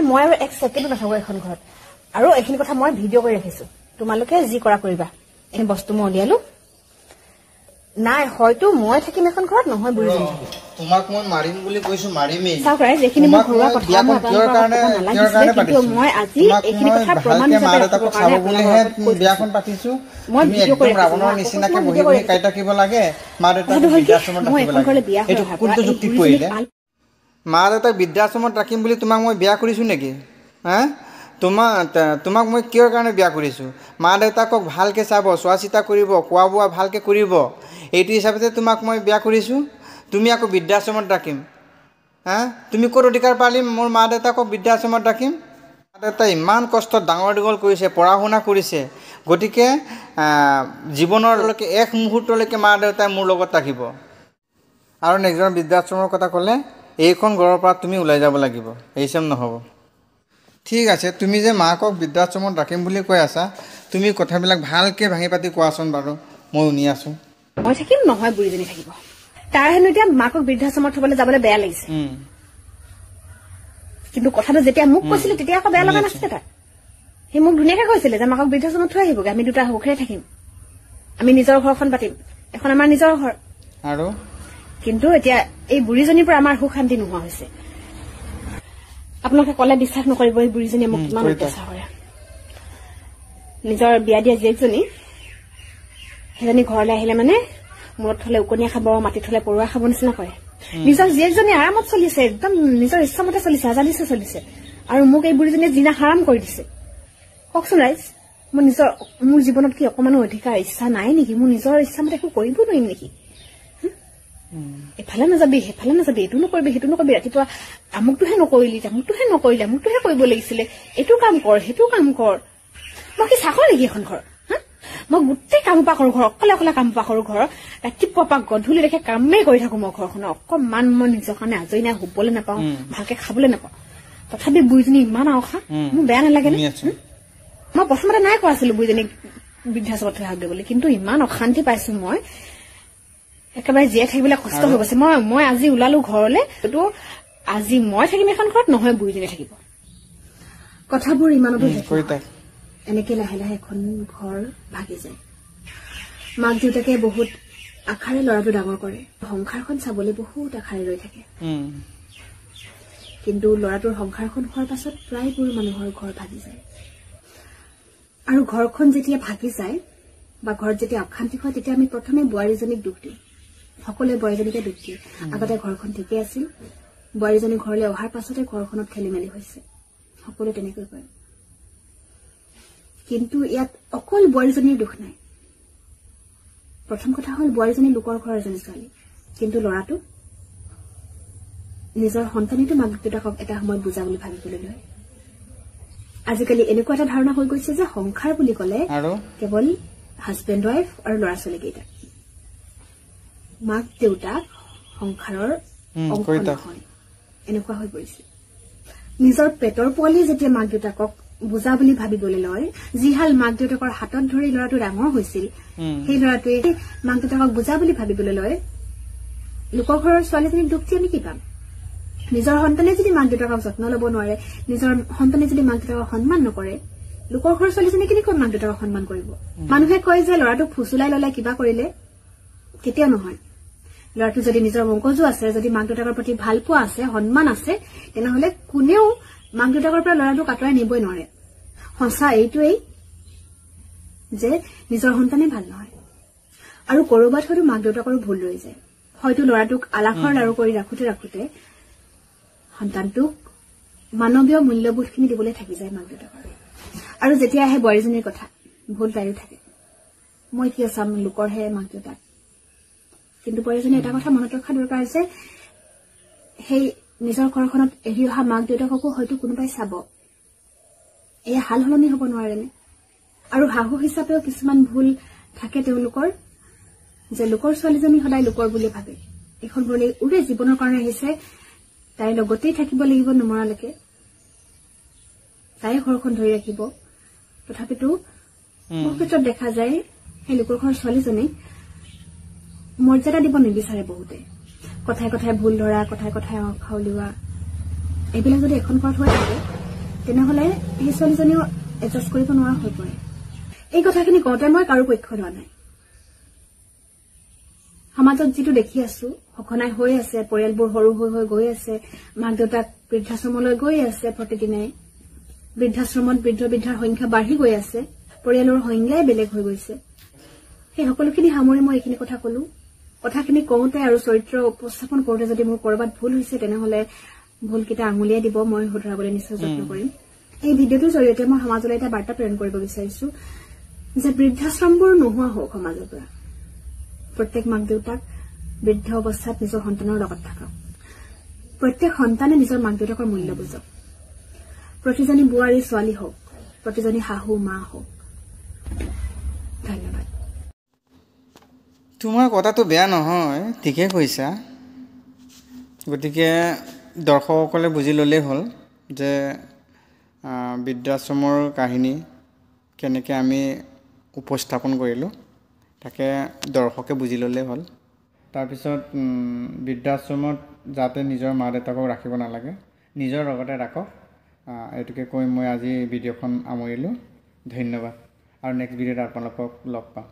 মই আৰু এক ছেকেণ্ডো নাথাকো এখন ঘৰত আৰু এইখিনি কথা মই ভিডিঅ' কৰি ৰাখিছো তোমালোকে যি কৰা কৰিবা এই বস্তু মই উলিয়ালো নাই হয়তো মই থাকিম এখন ঘৰত নহয় বুঢ়ীজনী থাকিম তোমাক মই মাৰিম বুলি কৈছো মাৰিমেই চাওক ৰাইজ এইখিনি মই ঘৰুৱা কথা মই কিয় কাৰণে কিন্তু মই আজি এইখিনি কথা প্ৰমাণ হিচাপে ৰাখিবৰ কাৰণে বিয়াখন পাতিছো মই ভিডিঅ' কৰি ৰাৱণৰ নিচিনাকে বহি বহি কাই থাকিব লাগে মা দেউতাক বৃদ্ধাশ্ৰমত ৰাখিব লাগে এইটো কোনটো যুক্তি কৰিলে মা দেউতাক বৃদ্ধাশ্ৰমত ৰাখিম বুলি তোমাক মই বিয়া কৰিছো নেকি হা তোমাক মই কিয়ৰ কাৰণে বিয়া কৰিছো মা দেউতাকক ভালকে চাব চোৱা চিতা কৰিব খোৱা বোৱা ভালকে কৰিব এইটো হিচাপতে তোমাক মই বিয়া কৰিছো তুমি আকৌ বৃদ্ধাশ্ৰমত ৰাখিম হা তুমি ক'ত অধিকাৰ পালি মোৰ মা দেউতাকক বৃদ্ধাশ্ৰমত ৰাখিম মা দেউতাই ইমান কষ্ট ডাঙৰ দীঘল কৰিছে পঢ়া শুনা কৰিছে গতিকে জীৱনৰলৈকে এক মুহূৰ্তলৈকে মা দেউতাই মোৰ লগত থাকিব আৰু নেক্সট বৃদ্ধাশ্ৰমৰ কথা ক'লে এইখন ঘৰৰ পৰা তুমি ওলাই যাব লাগিব এইচম নহ'ব ঠিক আছে তুমি যে মাকক বৃদ্ধাশ্ৰমত ৰাখিম বুলি কৈ আছা তুমি কথাবিলাক ভালকে ভাঙি পাতি কোৱাচোন বাৰু মই শুনি আছো মই থাকিম নহয় বুঢ়ীজনী থাকিব তাৰ হেনো এতিয়া মাকক বৃদ্ধাশ্ৰমত থবলৈ যাবলৈ বেয়া লাগিছে কিন্তু কথাটো যেতিয়া মোক কৈছিলে তেতিয়া আকৌ বেয়া লগা নাছিলে তাৰ সি মোক ধুনীয়াকে কৈছিলে যে মাকক বৃদ্ধাশ্ৰমত থৈ আহিবগৈ আমি দুটা সুখেৰে থাকিম আমি নিজৰ ঘৰখন পাতিম এখন আমাৰ নিজৰ ঘৰ আৰু কিন্তু এতিয়া এই বুঢ়ীজনীৰ পৰা আমাৰ সুখ শান্তি নোহোৱা হৈছে আপোনালোকে ক'লে বিশ্বাস নকৰিব এই বুঢ়ীজনীয়ে মোক কিমান অত্যাচাৰ কৰে নিজৰ বিয়া দিয়া জীয়েকজনী সেইজনী ঘৰলৈ আহিলে মানে মূৰত থলে উকনীয়া খাব মাটিত থলে পৰুৱা খাব নিচিনা কৰে নিজৰ জীয়েকজনী আৰামত চলিছে একদম নিজৰ ইচ্ছামতে চলিছে আজাদিছে চলিছে আৰু মোক এই বুঢ়ীজনীয়ে জিনা হাৰাম কৰি দিছে কওকচোন ৰাইজ মোৰ জীৱনত কি অকমানো অধিকাৰ ইচ্ছা নাই নেকি মোৰ নিজৰ ইচ্ছামতে একো কৰিব নোৱাৰিম নেকি এফালে নাযাবি সেইফালে নাযাবি এইটো নকৰিবি সেইটো নকৰিবি ৰাতিপুৱা আমুকটোহে নকৰিলি আমুকটোহে কৰিব লাগিছিলে এইটো কাম কৰ সেইটো কাম কৰ মই কি চাকৰ নেকি এখন ঘৰ মই গোটেই কাম পা কৰো ঘৰ অকলে অকলে কাম পা কৰো ঘৰ ৰাতিপুৱা পৰা গধূলিলৈকে কামেই কৰি থাকো মই ঘৰখনৰ অকমান মই নিজৰ কাৰণে আজৰি নাই শুবলৈ নাপাওঁ ভালকে খাবলৈ নাপাওঁ তথাপি বুঢ়ীজনী ইমান আওখা মোৰ বেয়া নালাগে নে মই প্ৰথমতে নাই কোৱা আছিলো বুঢ়ীজনীক বৃদ্ধাশ্ৰমত থৈ আহক বুলি কিন্তু ইমান অশান্তি পাইছো মই একেবাৰে জীয়াই থাকিবলৈ কষ্ট হৈ গৈছে মই আজি ওলালো ঘৰলৈ কিন্তু আজি মই থাকিম এখন ঘৰত নহয় বুঢ়ীজনী থাকিব কথাবোৰ ইমানতো এনেকে লাহে লাহে এখন ঘৰ ভাগি যায় মাক দেউতাকে বহুত আশাৰে ল'ৰাটো ডাঙৰ কৰে সংসাৰখন চাবলৈ বহুত আশাৰে ৰৈ থাকে কিন্তু ল'ৰাটোৰ সংসাৰখন হোৱাৰ পাছত প্ৰায়বোৰ মানুহৰ ঘৰ ভাগি যায় আৰু ঘৰখন যেতিয়া ভাগি যায় বা ঘৰত যেতিয়া অশান্তি হয় তেতিয়া আমি প্ৰথমে বোৱাৰীজনীক দুখ দিওঁ সকলোৱে বোৱাৰীজনীকে দুখ দিয়ে আগতে ঘৰখন ঠিকেই আছিল বোৱাৰীজনী ঘৰলৈ অহাৰ পাছতে ঘৰখনত খেলি মেলি হৈছে সকলোৱে তেনেকৈ কয় কিন্তু ইয়াত অকল বোৱাৰীজনীৰ দুখ নাই প্ৰথম কথা হ'ল বোৱাৰীজনী লোকৰ ঘৰৰ এজনী ছোৱালী কিন্তু ল'ৰাটো নিজৰ সন্তানেতো মাক দেউতাকক এটা সময়ত বুজা বুলি ভাবিবলৈ লয় আজিকালি এনেকুৱা এটা ধাৰণা হৈ গৈছে যে সংসাৰ বুলি ক'লে কেৱল হাজবেণ্ড ৱাইফ আৰু ল'ৰা ছোৱালীকেইটা মাক দেউতাক সংসাৰৰ অংশ নহয় এনেকুৱা হৈ পৰিছে নিজৰ পেটৰ পোৱালি যেতিয়া মাক দেউতাকক বুজা বুলি ভাবিবলৈ লয় যিহাল মাক দেউতাকৰ হাতত ধৰি ল'ৰাটো ডাঙৰ হৈছিল সেই ল'ৰাটোৱে মাক দেউতাকক বুজা বুলি ভাবিবলৈ লয় লোকৰ ঘৰৰ ছোৱালীজনীক দুখ দি আমি কি পাম নিজৰ সন্তানে যদি মাক দেউতাকক যত্ন ল'ব নোৱাৰে নিজৰ সন্তানে যদি মাক দেউতাকক সন্মান নকৰে লোকৰ ঘৰৰ ছোৱালীজনী কেনেকৈ মাক দেউতাকক সন্মান কৰিব মানুহে কয় যে ল'ৰাটোক ফুচুলাই ল'লে কিবা কৰিলে কেতিয়াও নহয় ল'ৰাটো যদি নিজৰ মগজু আছে যদি মাক দেউতাকৰ প্ৰতি ভাল পোৱা আছে সন্মান আছে তেনেহলে কোনেও মাক দেউতাকৰ পৰা ল'ৰাটোক আঁতৰাই নিবই নোৱাৰে সঁচা এইটোৱেই যে নিজৰ সন্তানে ভাল নহয় আৰু কৰবাত হয়তো মাক দেউতাকৰো ভুল ৰৈ যায় হয়তো ল'ৰাটোক আলাসৰ লাৰু কৰি ৰাখোতে সন্তানটোক মানৱীয় মূল্যবোধখিনি দিবলৈ থাকি যায় মাক দেউতাকৰ আৰু যেতিয়া আহে বোৱাৰীজনীৰ কথা ভুল তাইৰো থাকে মই কিয় চাম লোকৰহে মাক দেউতাক কিন্তু বোৱাৰীজনী এটা কথা মনত ৰখা দৰকাৰ যে সেই নিজৰ ঘৰখনত এৰি অহা মাক দেউতাককো হয়তো কোনোবাই চাব এয়া হাল সলনি হ'ব নোৱাৰেনে আৰু শাহু হিচাপেও কিছুমান ভুল থাকে তেওঁলোকৰ যে লোকৰ ছোৱালীজনী সদায় লোকৰ বুলি ভাবে এখন ঘৰলৈ উৰে জীৱনৰ কাৰণে আহিছে তাইৰ লগতেই থাকিব লাগিব নমৰালৈকে তাই ঘৰখন ধৰি ৰাখিব তথাপিতো বহু ক্ষেত্ৰত দেখা যায় সেই লোকৰ ঘৰৰ ছোৱালীজনীক মৰ্যাদা দিব নিবিচাৰে বহুতে কথাই কথাই ভুল ধৰা কথাই কথাই খাউলিওৱা এইবিলাক যদি এখন ঘৰত হৈ থাকে তেনেহ'লে সেই ছোৱালীজনীও এডজাষ্ট কৰিব নোৱাৰা হৈ পৰে। এই কথাখিনি কওঁতে মই কাৰো পক্ষ লোৱা নাই। সমাজত যিটো দেখি আছো সঘনাই হৈ আছে, পৰিয়ালবোৰ সৰু হৈ হৈ গৈ আছে, মাক দেউতাক বৃদ্ধাশ্ৰমলৈ গৈ আছে, প্ৰতিদিনে বৃদ্ধাশ্ৰমত বৃদ্ধ বৃদ্ধাৰ সংখ্যা বাঢ়ি গৈ আছে, পৰিয়ালৰ সংজ্ঞাই বেলেগ হৈ গৈছে। সেই সকলোখিনি সামৰি মই এইখিনি কথা কলো। কথাখিনি কওঁতে আৰু চৰিত্ৰ উপস্থাপন কৰোঁতে যদি মোৰ কৰবাত ভুল হৈছে তেনেহ'লে ভুলকেইটা আঙুলিয়াই দিব, মই শুধৰাবলৈ নিশ্চয় যত্ন কৰিম। এই ভিডিঅ'টোৰ জৰিয়তে মই সমাজলৈ এটা বাৰ্তা প্ৰেৰণ কৰিব বিচাৰিছো যে বৃদ্ধাশ্ৰমবোৰ নোহোৱা হওক সমাজৰ পৰা। প্ৰত্যেক মাক দেউতাক বৃদ্ধ অৱস্থাত নিজৰ সন্তানৰ লগত থাকক। প্ৰত্যেক সন্তানে নিজৰ মাক দেউতাকৰ মূল্য বুজক। প্ৰতিজনী বোৱাৰী ছোৱালী হওক, প্ৰতিজনী শাহু মা হওক। ধন্যবাদ। তোমাৰ কথাটো বেয়া নহয়, ঠিকে কৈছা। গতিকে দৰ্শকসকলে বুজি ল'লেই হ'ল যে বৃদ্ধাশ্ৰমৰ কাহিনী কেনেকৈ আমি উপস্থাপন কৰিলোঁ, তাকে দৰ্শকে বুজি ল'লেই হ'ল। তাৰপিছত বৃদ্ধাশ্ৰমত যাতে নিজৰ মা দেউতাকক ৰাখিব নালাগে, নিজৰ লগতে ৰাখক। এইটোকে কৈ মই আজি ভিডিঅ'খন সামৰিলোঁ। ধন্যবাদ। আৰু নেক্সট ভিডিঅ'ত আপোনালোকক লগ পাম।